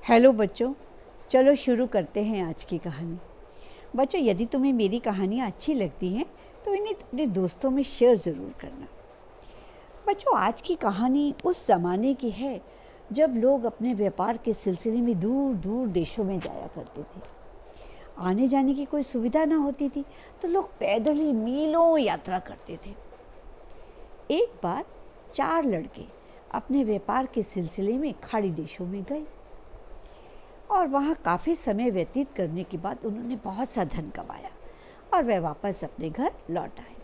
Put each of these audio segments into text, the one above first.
Hello बच्चों, चलो शुरू करते हैं आज की कहानी। बच्चों, यदि तुम्हें मेरी कहानियाँ अच्छी लगती हैं तो इन्हें अपने दोस्तों में शेयर ज़रूर करना। बच्चों, आज की कहानी उस ज़माने की है जब लोग अपने व्यापार के सिलसिले में दूर दूर देशों में जाया करते थे। आने जाने की कोई सुविधा ना होती थी तो लोग पैदल ही मीलों यात्रा करते थे। एक बार 4 लड़के अपने व्यापार के सिलसिले में खाड़ी देशों में गए और वहाँ काफ़ी समय व्यतीत करने के बाद उन्होंने बहुत सा धन कमाया और वह वापस अपने घर लौट आए।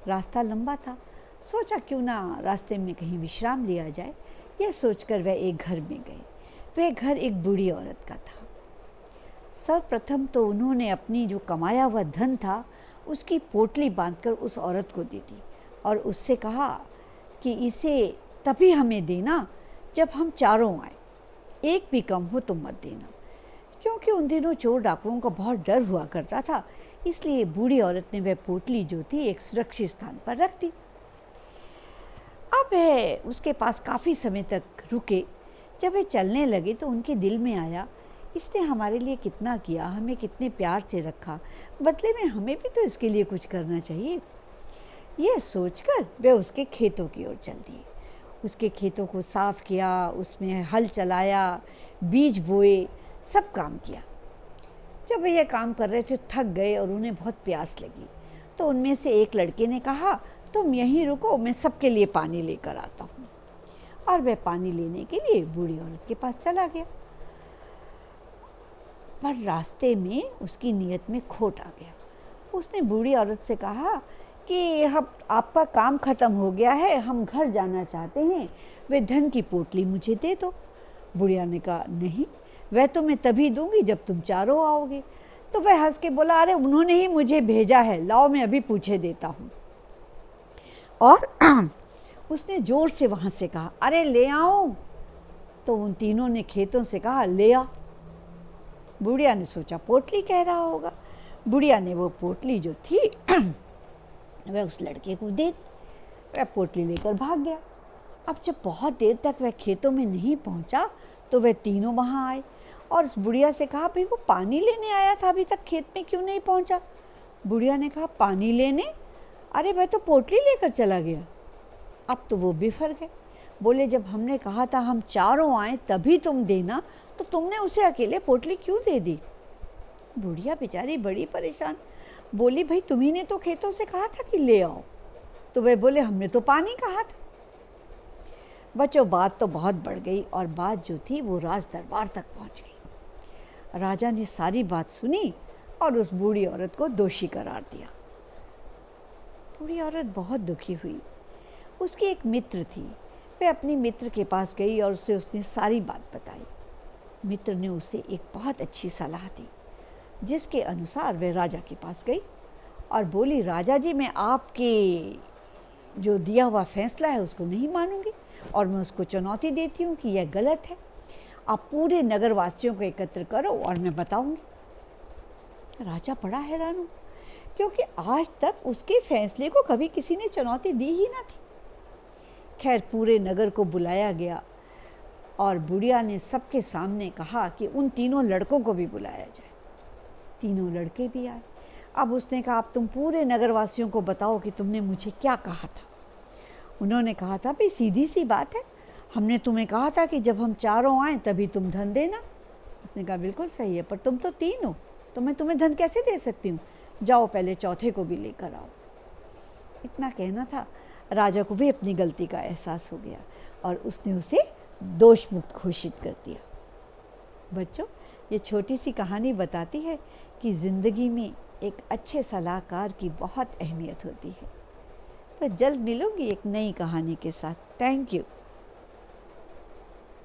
रास्ता लंबा था, सोचा क्यों ना रास्ते में कहीं विश्राम लिया जाए। यह सोचकर वह एक घर में गए। वह घर एक बूढ़ी औरत का था। सर्वप्रथम तो उन्होंने अपनी जो कमाया हुआ धन था उसकी पोटली बांधकर उस औरत को दे दी और उससे कहा कि इसे तभी हमें देना जब हम चारों आए, एक भी कम हो तो मत देना। क्योंकि उन दिनों चोर डाकुओं का बहुत डर हुआ करता था, इसलिए बूढ़ी औरत ने वह पोटली जो थी एक सुरक्षित स्थान पर रख दी। अब वह उसके पास काफ़ी समय तक रुके। जब वे चलने लगे तो उनके दिल में आया, इसने हमारे लिए कितना किया, हमें कितने प्यार से रखा, बदले में हमें भी तो इसके लिए कुछ करना चाहिए। यह सोचकर वे उसके खेतों की ओर चल दिए। उसके खेतों को साफ किया, उसमें हल चलाया, बीज बोए, सब काम किया। जब वे यह काम कर रहे थे थक गए और उन्हें बहुत प्यास लगी, तो उनमें से एक लड़के ने कहा, तुम यहीं रुको, मैं सबके लिए पानी लेकर आता हूँ। और वह पानी लेने के लिए बूढ़ी औरत के पास चला गया। पर रास्ते में उसकी नीयत में खोट आ गया। उसने बूढ़ी औरत से कहा कि हम आपका काम ख़त्म हो गया है, हम घर जाना चाहते हैं, वे धन की पोटली मुझे दे दो। बुढ़िया ने कहा, नहीं, वह तो मैं तभी दूंगी जब तुम चारों आओगे। तो वह हंस के बोला, अरे उन्होंने ही मुझे भेजा है, लाओ मैं अभी पूछे देता हूँ। और उसने ज़ोर से वहाँ से कहा, अरे ले आओ। तो उन तीनों ने खेतों से कहा, ले आ। बुढ़िया ने सोचा पोटली कह रहा होगा। बुढ़िया ने वो पोटली जो थी वह उस लड़के को दे दी। वह पोटली लेकर भाग गया। अब जब बहुत देर तक वह खेतों में नहीं पहुंचा तो वह तीनों वहां आए और उस बुढ़िया से कहा, भाई वो पानी लेने आया था, अभी तक खेत में क्यों नहीं पहुंचा? बुढ़िया ने कहा, पानी लेने? अरे वह तो पोटली लेकर चला गया। अब तो वो बिफर गए। बोले, जब हमने कहा था हम चारों आए तभी तुम देना, तो तुमने उसे अकेले पोटली क्यों दे दी? बुढ़िया बेचारी बड़ी परेशान बोली, भाई तुम्ही ने तो खेतों से कहा था कि ले आओ। तो वे बोले, हमने तो पानी कहा था। बच्चों, बात तो बहुत बढ़ गई और बात जो थी वो राज दरबार तक पहुंच गई। राजा ने सारी बात सुनी और उस बूढ़ी औरत को दोषी करार दिया। बूढ़ी औरत बहुत दुखी हुई। उसकी एक मित्र थी, वह अपनी मित्र के पास गई और उसने सारी बात बताई। मित्र ने उसे एक बहुत अच्छी सलाह दी, जिसके अनुसार वह राजा के पास गई और बोली, राजा जी, मैं आपके जो दिया हुआ फैसला है उसको नहीं मानूंगी और मैं उसको चुनौती देती हूँ कि यह गलत है। आप पूरे नगरवासियों को एकत्र करो और मैं बताऊंगी। राजा बड़ा हैरान हुआ, क्योंकि आज तक उसके फैसले को कभी किसी ने चुनौती दी ही ना थी। खैर, पूरे नगर को बुलाया गया और बुढ़िया ने सबके सामने कहा कि उन तीनों लड़कों को भी बुलाया जाए। तीनों लड़के भी आए। अब उसने कहा, अब तुम पूरे नगरवासियों को बताओ कि तुमने मुझे क्या कहा था। उन्होंने कहा था, भाई सीधी सी बात है, हमने तुम्हें कहा था कि जब हम चारों आए तभी तुम धन देना। उसने कहा, बिल्कुल सही है, पर तुम तो 3 हो, तो मैं तुम्हें धन कैसे दे सकती हूँ? जाओ पहले चौथे को भी लेकर आओ। इतना कहना था। राजा को भी अपनी गलती का एहसास हो गया और उसने उसे दोष मुक्त घोषित कर दिया। बच्चों, ये छोटी सी कहानी बताती है कि ज़िंदगी में एक अच्छे सलाहकार की बहुत अहमियत होती है। तो जल्द मिलूंगी एक नई कहानी के साथ। Thank you.